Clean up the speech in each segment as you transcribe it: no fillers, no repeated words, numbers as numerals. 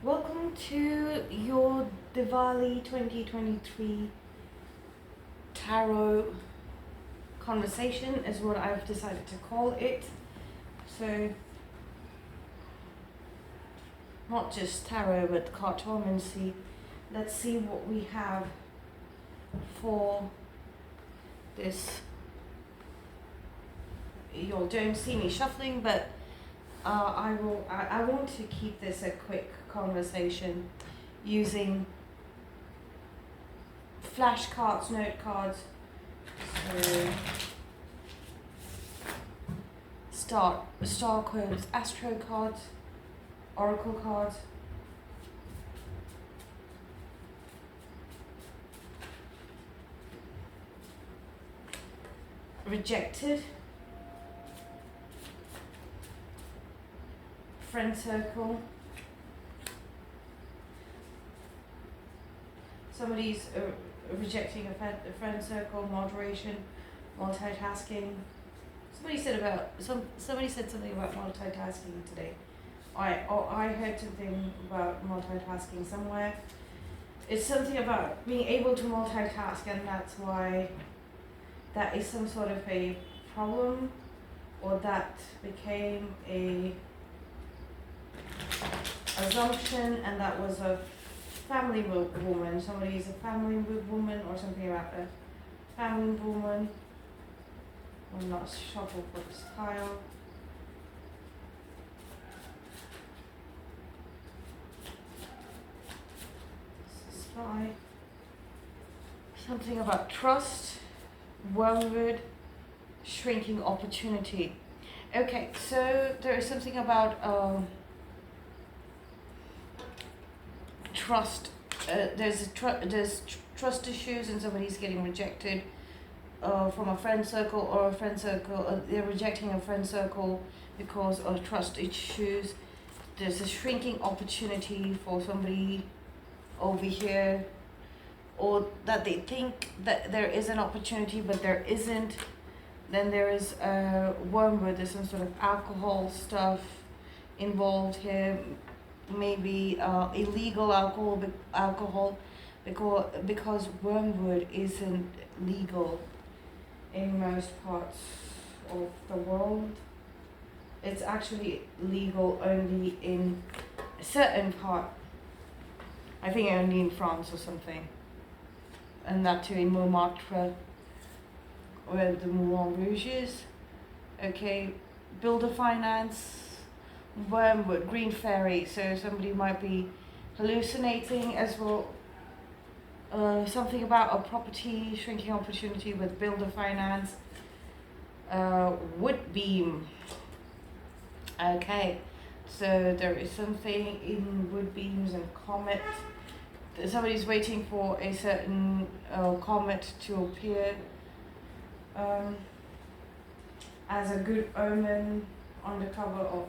Welcome to your Diwali 2023 tarot conversation is what I've decided to call it. So not just tarot but cartomancy. Let's see what we have for this. You all don't see me shuffling, but I want to keep this a quick conversation using flashcards, note cards. So star codes, astro cards, oracle cards. Rejected. Friend circle. Somebody's rejecting a friend circle, moderation, multitasking. Somebody said something about multitasking today. I heard something about multitasking somewhere. It's something about being able to multitask, and that's why that is some sort of a problem, or that became a assumption, and that was a family woman. Somebody is a family woman, or something about a family woman. I'm not shuffle for this pile. Spy. Something about trust, wormwood, shrinking opportunity. Okay, so there is something about trust. There's trust issues, and somebody's getting rejected from a friend circle, or a friend circle. They're rejecting a friend circle because of trust issues. There's a shrinking opportunity for somebody over here, or that they think that there is an opportunity but there isn't. Then there is wormwood. There's some sort of alcohol stuff involved here. Maybe illegal alcohol, because wormwood isn't legal in most parts of the world. It's actually legal only in a certain part. I think only in France or something, and that too in Montmartre, where the Moulin Rouge is. Okay, builder finance. Wormwood, green fairy, so somebody might be hallucinating as well. Something about a property, shrinking opportunity with builder finance. Wood beam. Okay, so there is something in wood beams and comet. Somebody's waiting for a certain comet to appear as a good omen on the cover of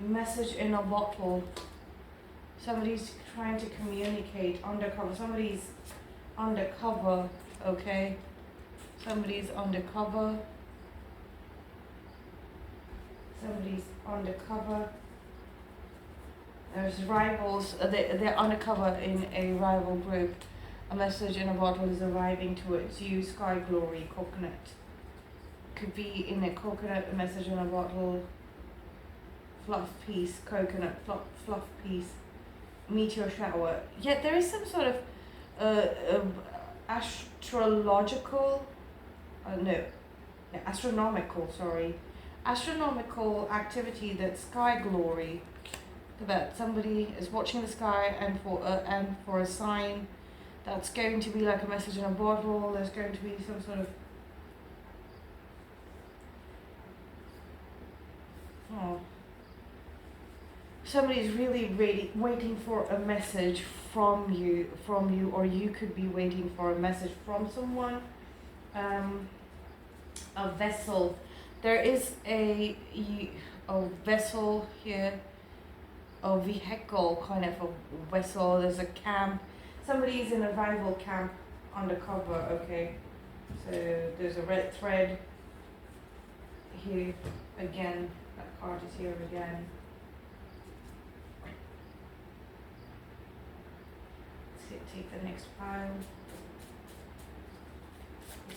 message in a bottle. Somebody's trying to communicate undercover. Somebody's undercover, okay? Somebody's undercover. Somebody's undercover. There's rivals. They're undercover in a rival group. A message in a bottle is arriving towards you. Sky glory, coconut. Could be in a coconut, a message in a bottle. Fluff piece, coconut, fluff piece, meteor shower. Yet there is some sort of astronomical activity, that sky glory, that somebody is watching the sky, and for a sign that's going to be like a message in a bottle. There's going to be some sort of somebody's really waiting for a message from you, or you could be waiting for a message from someone. A vessel. There is a vessel here, a vehicle, kind of a vessel. There's a camp. Somebody is in a rival camp undercover, okay? So there's a red thread here again. That card is here again. take the next pile.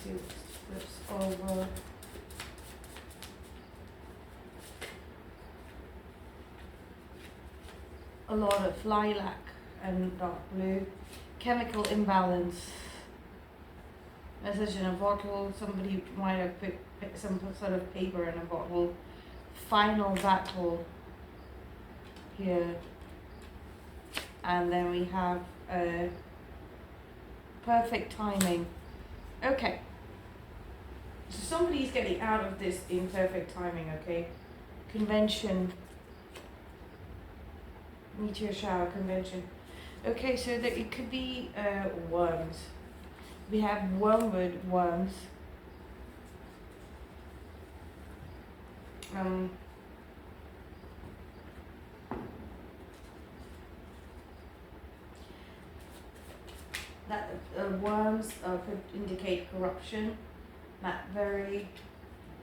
See what flips over. A lot of lilac and dark blue. Chemical imbalance. Message in a bottle. Somebody might have put some sort of paper in a bottle. Final battle here. And then we have perfect timing. Okay. So somebody's getting out of this in perfect timing, okay? Convention. Meteor shower convention. Okay, so that it could be worms. We have wormwood worms. That worms could indicate corruption.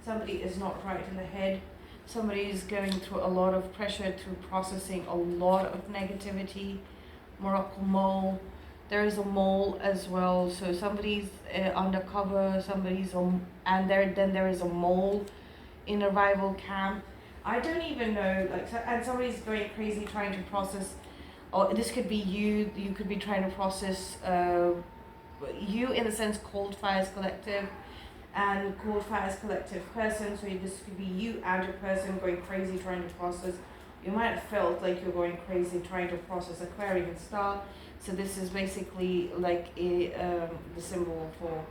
Somebody is not right in the head. Somebody is going through a lot of pressure, through processing a lot of negativity. Morocco mole. There is a mole as well. So somebody's undercover. And then there is a mole in a rival camp. I don't even know. And somebody's going crazy trying to process. Or this could be you. You could be trying to process. You in the sense Cold Fires Collective. And Cold Fires Collective person, so this could be you and your person going crazy trying to process. You might have felt like you're going crazy trying to process Aquarian star. So this is basically like the symbol for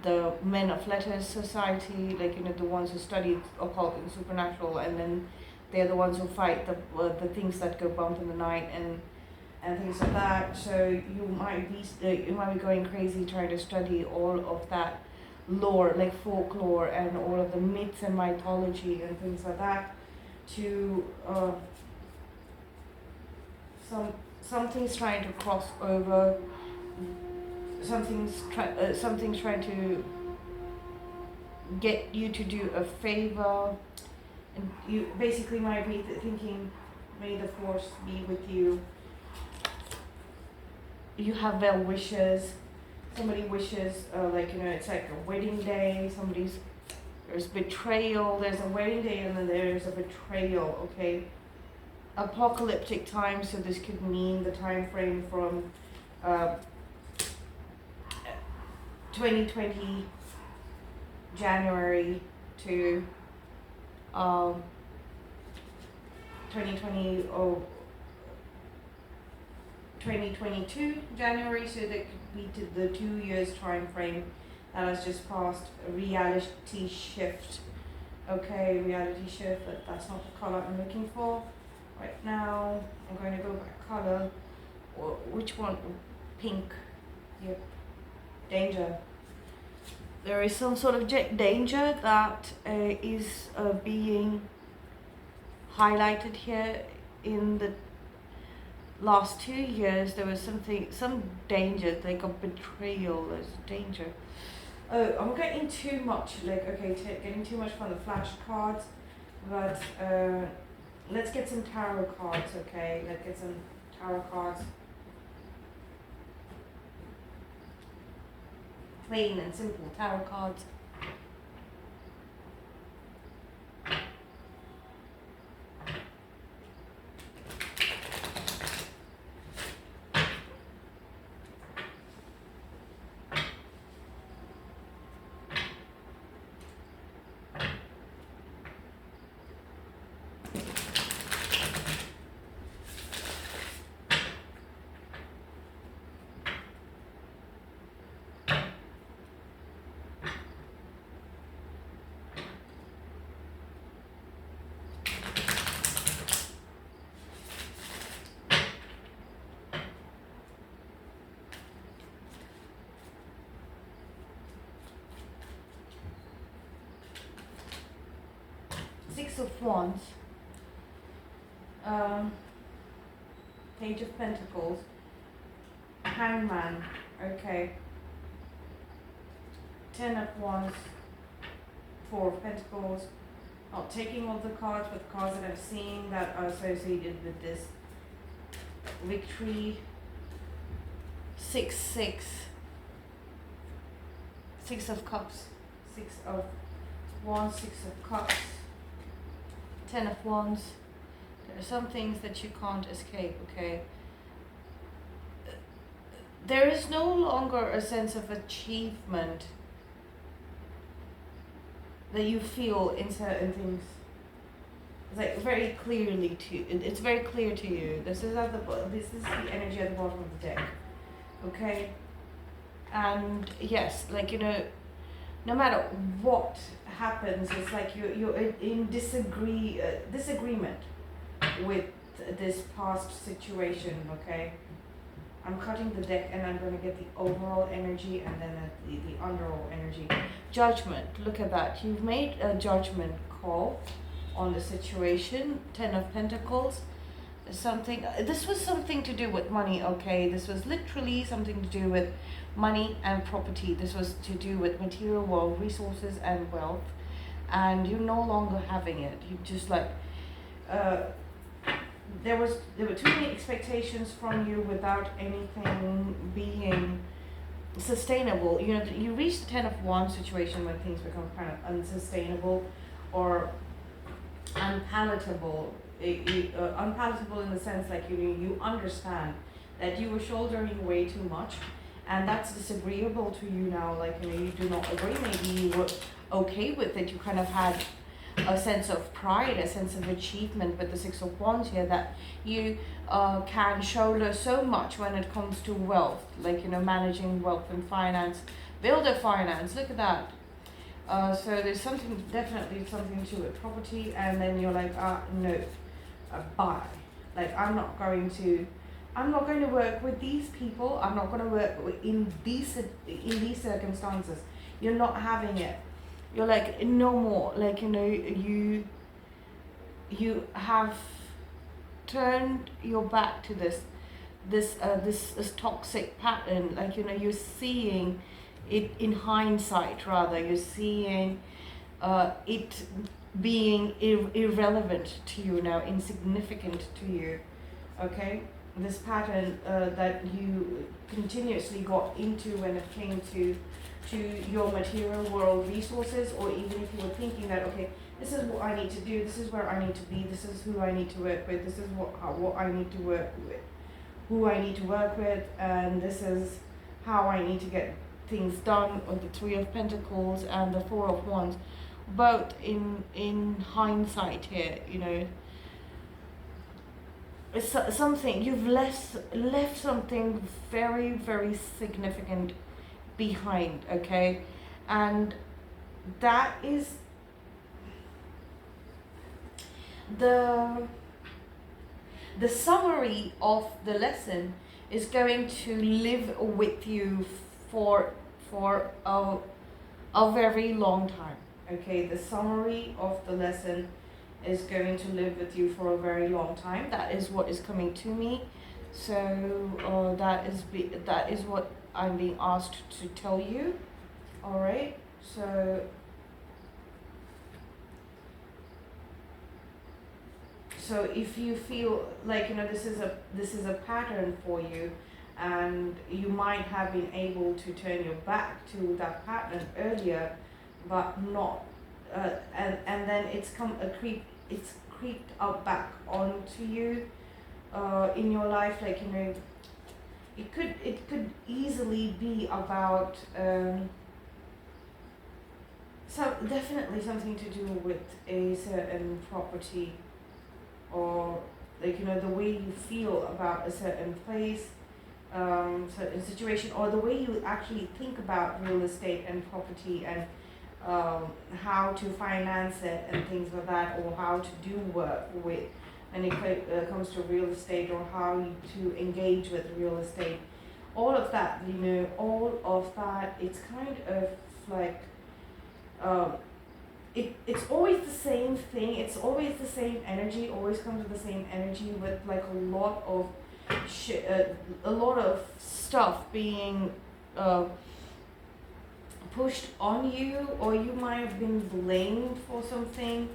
the Men of Letters Society, the ones who study occult and supernatural, and then they're the ones who fight the things that go bump in the night and things like that. So you might be going crazy trying to study all of that lore, like folklore and all of the myths and mythology and things like that, to something's trying to cross over, something's trying to get you to do a favor, and you basically might be thinking, may the force be with you. You have well wishes. Somebody wishes, it's like a wedding day. There's betrayal. There's a wedding day and then there's a betrayal, okay? Apocalyptic time, so this could mean the time frame from 2020 January to 2022 January, so that could be to the 2 years time frame that has just passed. A reality shift. Okay, reality shift, but that's not the color I'm looking for. Right now, I'm going to go back color. Which one? Pink. Yep. Danger. There is some sort of danger that is being highlighted here. In the last 2 years, there was some danger, like a betrayal. There's danger. Oh, I'm getting too much, getting too much from the flashcards, but let's get some tarot cards, okay? Let's get some tarot cards. Plain and simple tarot cards. Six of Wands, Page of Pentacles, Hangman, okay, Ten of Wands, Four of Pentacles. Not taking all the cards, but the cards that I'm seeing that are associated with this. Victory, six six six of cups, six of wands, six of cups, 10 of wands. There are some things that you can't escape, okay? There is no longer a sense of achievement that you feel in certain things. It's like very clearly it's very clear to you. This is this is the energy at the bottom of the deck, okay? And yes, like, you know, no matter what happens, it's like you're in disagreement with this past situation, okay? I'm cutting the deck and I'm going to get the overall energy and then the underall energy. Judgment, look at that. You've made a judgment call on the situation. 10 of Pentacles. This was something to do with money, okay? This was literally something to do with money and property. This was to do with material world, resources and wealth. And you're no longer having it. You just like... there were too many expectations from you without anything being sustainable. You know, you reach the 10 of Wands situation when things become kind of unsustainable or unpalatable. Unpalatable in the sense like you understand that you were shouldering way too much, and that's disagreeable to you now. Like, you know, you do not agree. Maybe you were okay with it. You kind of had a sense of pride, a sense of achievement with the 6 of Wands here, that you can shoulder so much when it comes to wealth, like, you know, managing wealth and finance, build a finance, look at that. So there's definitely something to it, property, and then you're like, no, bye. Like, I'm not going to work with these people. I'm not going to work in these circumstances. You're not having it. You're like, no more. Like, you know, you have turned your back to this toxic pattern. Like, you know, you're seeing it in hindsight, rather. You're seeing it being irrelevant to you now, insignificant to you, okay? This pattern that you continuously got into when it came to your material world resources, or even if you were thinking that, okay, this is what I need to do, this is where I need to be, this is who I need to work with, this is what I need to work with, who I need to work with, and this is how I need to get things done, or the 3 of Pentacles and the 4 of Wands, both in hindsight here, you know. It's something, you've left something very, very significant behind, okay? And that is the summary of the lesson is going to live with you for a very long time, okay? The summary of the lesson is going to live with you for a very long time. That is what is coming to me. So that is what I'm being asked to tell you. All right. So if you feel like, you know, this is a pattern for you, and you might have been able to turn your back to that pattern earlier, but not, and then it's creeped up back onto you in your life. Like, you know, it could easily be about definitely something to do with a certain property, or like, you know, the way you feel about a certain place, certain situation, or the way you actually think about real estate and property, and how to finance it and things like that, or how to do work with when it comes to real estate, or how to engage with real estate. All of that, you know, all of that, it's kind of like, it's always the same thing, it's always the same energy, always comes with the same energy, with like a lot of stuff being pushed on you, or you might have been blamed for something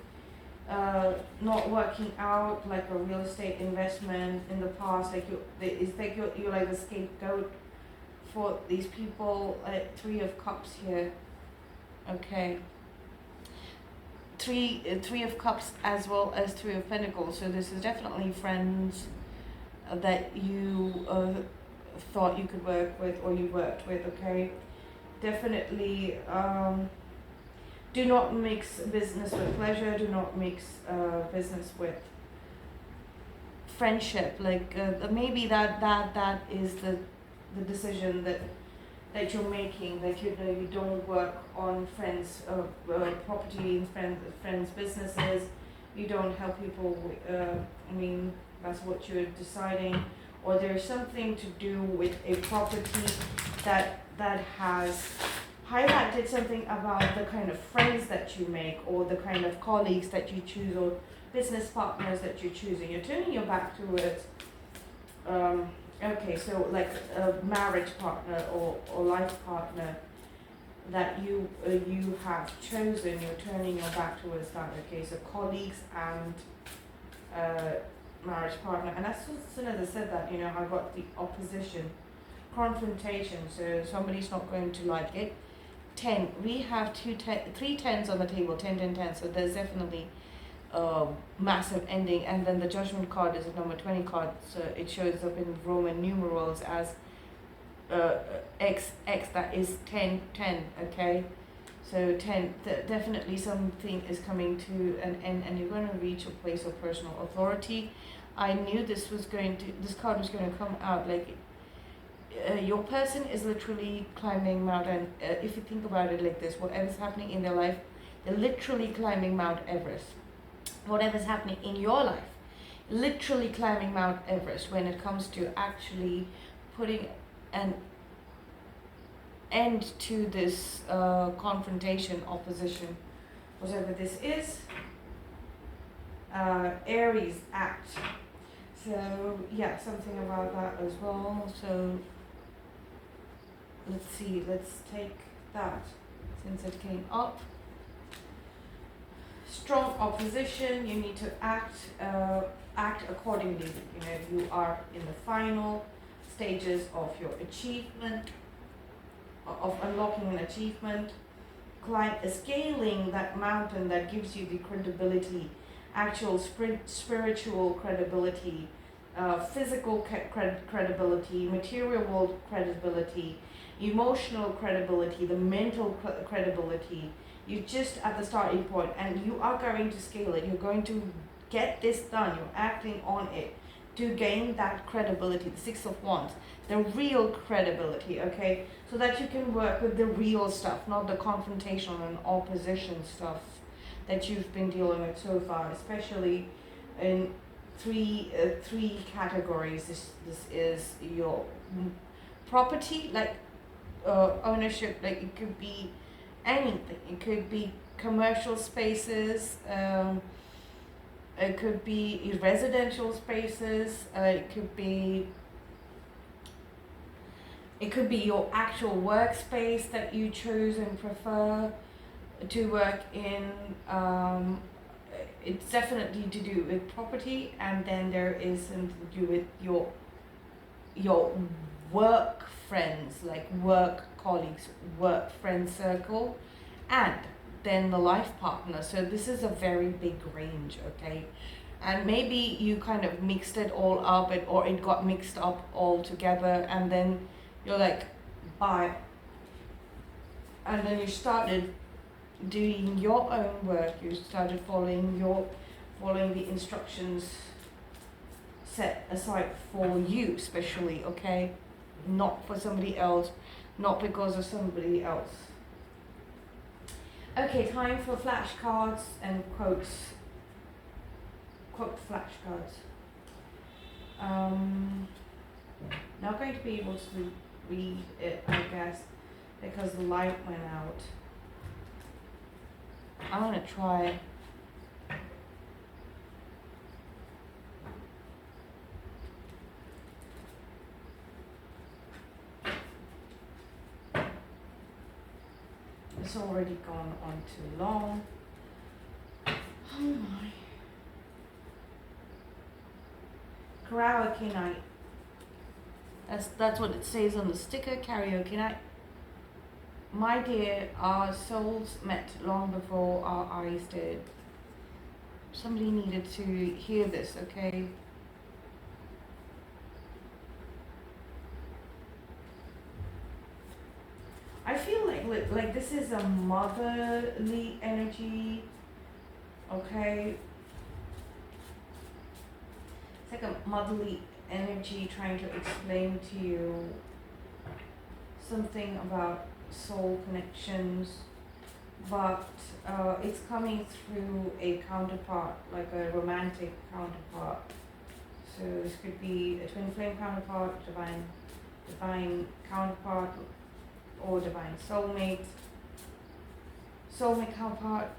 not working out, like a real estate investment in the past. Like it's like you're like the scapegoat for these people, Three of Cups here. Okay. Three of Cups as well as Three of Pentacles. So this is definitely friends that you thought you could work with, or you worked with. Okay. Definitely. Do not mix business with pleasure. Do not mix business with friendship. Like maybe that is the decision that you're making. Like you don't work on friends property and friends businesses. You don't help people. I mean, that's what you're deciding. Or there's something to do with a property that has highlighted something about the kind of friends that you make, or the kind of colleagues that you choose, or business partners that you're choosing. You're turning your back towards, okay, so like a marriage partner or life partner that you have chosen. You're turning your back towards that. Okay, so colleagues and marriage partner. And as soon as I said that, I got the opposition, confrontation. So somebody's not going to like it. 10. We have 3 tens on the table. 10, 10, 10. So there's definitely a massive ending. And then the Judgment card is a number 20 card. So it shows up in Roman numerals as X. That is 10, 10. Okay. So 10. Definitely something is coming to an end, and you're going to reach a place of personal authority. I knew this card was going to come out. Like, your person is literally climbing mountain. If you think about it like this, whatever's happening in their life, they're literally climbing Mount Everest. Whatever's happening in your life, literally climbing Mount Everest when it comes to actually putting an end to this confrontation, opposition, whatever this is. Aries, act. So yeah, something about that as well. So let's see, let's take that since it came up. Strong opposition, you need to act accordingly. You are in the final stages of your achievement, of unlocking an achievement. Scaling that mountain that gives you the credibility, actual spiritual credibility, physical credibility, material world credibility, emotional credibility, the mental credibility. You're just at the starting point, and you are going to scale it. You're going to get this done. You're acting on it to gain that credibility, the 6 of Wands, the real credibility, okay? So that you can work with the real stuff, not the confrontation and opposition stuff that you've been dealing with so far, especially in three categories. This is your property, like ownership, like it could be anything. It could be commercial spaces, it could be residential spaces, it could be your actual workspace that you choose and prefer to work in. It's definitely to do with property, and then there is something to do with your work friends, like work colleagues, work friend circle, and then the life partner. So this is a very big range, okay? And maybe you kind of mixed it all up, or it got mixed up all together, and then you're like, bye. And then you started doing your own work. You started following the instructions set aside for you, especially, okay? Not for somebody else, not because of somebody else. Okay, time for flashcards and quotes. Quote flashcards. Not going to be able to read it, I guess, because the light went out. I'm gonna try. It's already gone on too long. Oh my. Karaoke night. That's what it says on the sticker. Karaoke night. My dear, our souls met long before our eyes did. Somebody needed to hear this, okay? I feel like this is a motherly energy, okay? It's like a motherly energy trying to explain to you something about soul connections, but it's coming through a counterpart, like a romantic counterpart. So this could be a twin flame counterpart, divine counterpart, or divine soulmate counterpart.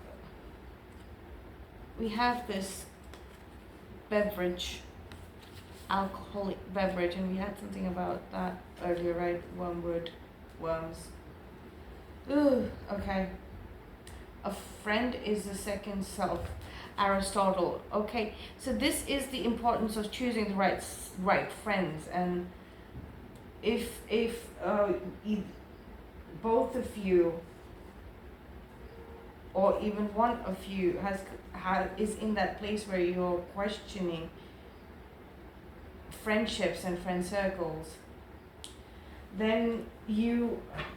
We have this beverage, alcoholic beverage, and we had something about that earlier, right? Wormwood, worms. Ooh, okay. A friend is the second self, Aristotle. Okay, so this is the importance of choosing the right friends, and if both of you, or even one of you is in that place where you're questioning friendships and friend circles, then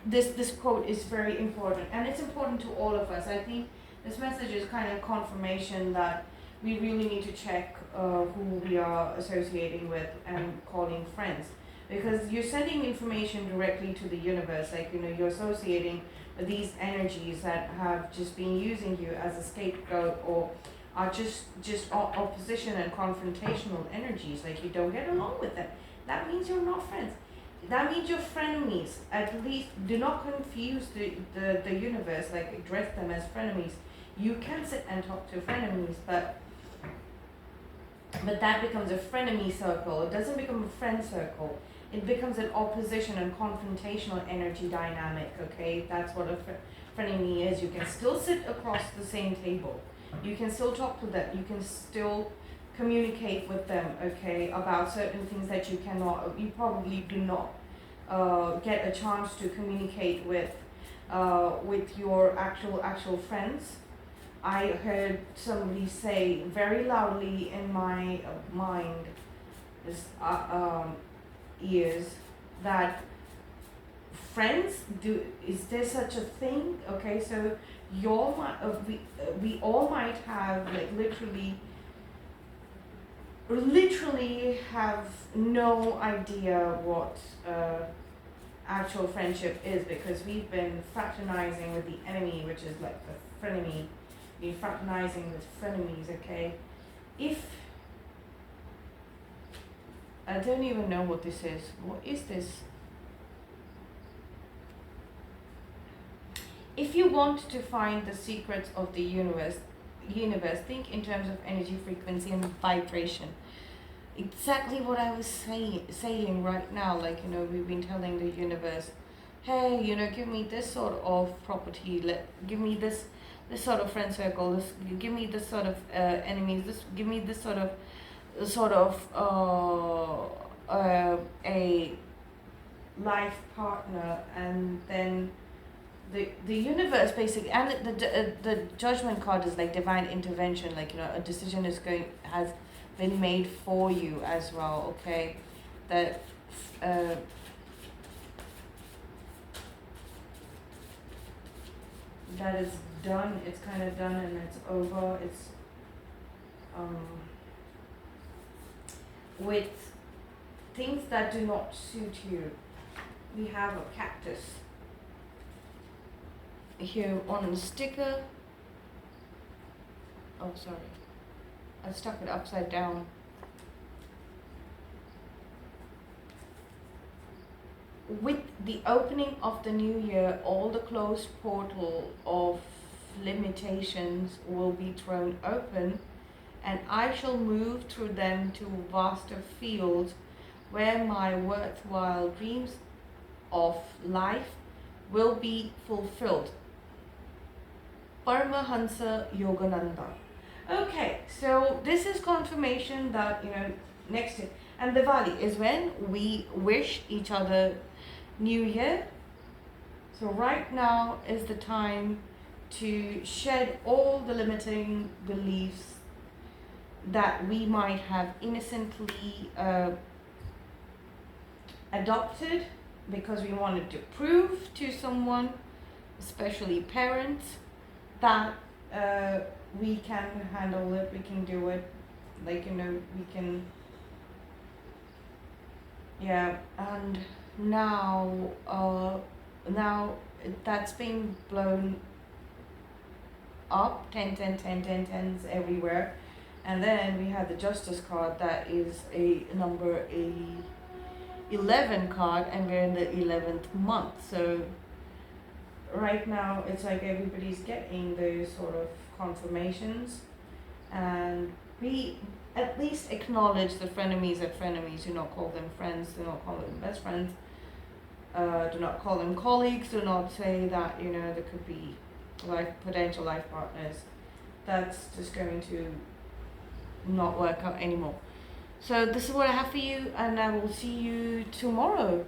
this quote is very important, and it's important to all of us. I think this message is kind of confirmation that we really need to check who we are associating with and calling friends, because you're sending information directly to the universe. Like, you're associating with these energies that have just been using you as a scapegoat, or are just opposition and confrontational energies. Like, you don't get along with them. That means you're not friends. That means you're frenemies. At least do not confuse the universe, like address them as frenemies. You can sit and talk to frenemies, but that becomes a frenemy circle. It doesn't become a friend circle. It becomes an opposition and confrontational energy dynamic, okay? That's what a frenemy is. You can still sit across the same table. You can still talk to them. You can still communicate with them, okay, about certain things that you probably do not get a chance to communicate with your actual friends. I heard somebody say very loudly in my mind, this ears, that friends is there such a thing? Okay, so we all might have, like, literally have no idea what actual friendship is, because we've been fraternizing with the enemy, which is like the frenemy. We're fraternizing with frenemies, okay? If I don't even know what this is. What is this? If you want to find the secrets of the universe, think in terms of energy, frequency, and vibration. Exactly what I was saying right now. Like, we've been telling the universe, hey, give me this sort of property. Give me this sort of friend circle. Give me this sort of enemies. Give me this sort of a life partner, and then the universe basically, and the judgment card is like divine intervention. Like, a decision has been made for you as well. Okay, that that is done. It's kind of done and it's over. It's with things that do not suit you. We have a cactus here on the sticker. Oh, sorry, I stuck it upside down. With the opening of the new year, all the closed portal of limitations will be thrown open, and I shall move through them to vaster fields where my worthwhile dreams of life will be fulfilled. Paramahansa Yogananda. Okay, so this is confirmation that, next year. And Diwali is when we wish each other New Year. So right now is the time to shed all the limiting beliefs that we might have innocently adopted because we wanted to prove to someone, especially parents, that we can handle it, we can do it, like, we can, yeah. And now that's being blown up, 10 10 10 10 10s everywhere. And then we have the justice card, that is a number 11 card, and we're in the 11th month. So right now it's like everybody's getting those sort of confirmations, and we at least acknowledge the frenemies as frenemies. Do not call them friends, do not call them best friends, do not call them colleagues, do not say that there could be potential life partners. That's just going to not work out anymore. So this is what I have for you, and I will see you tomorrow.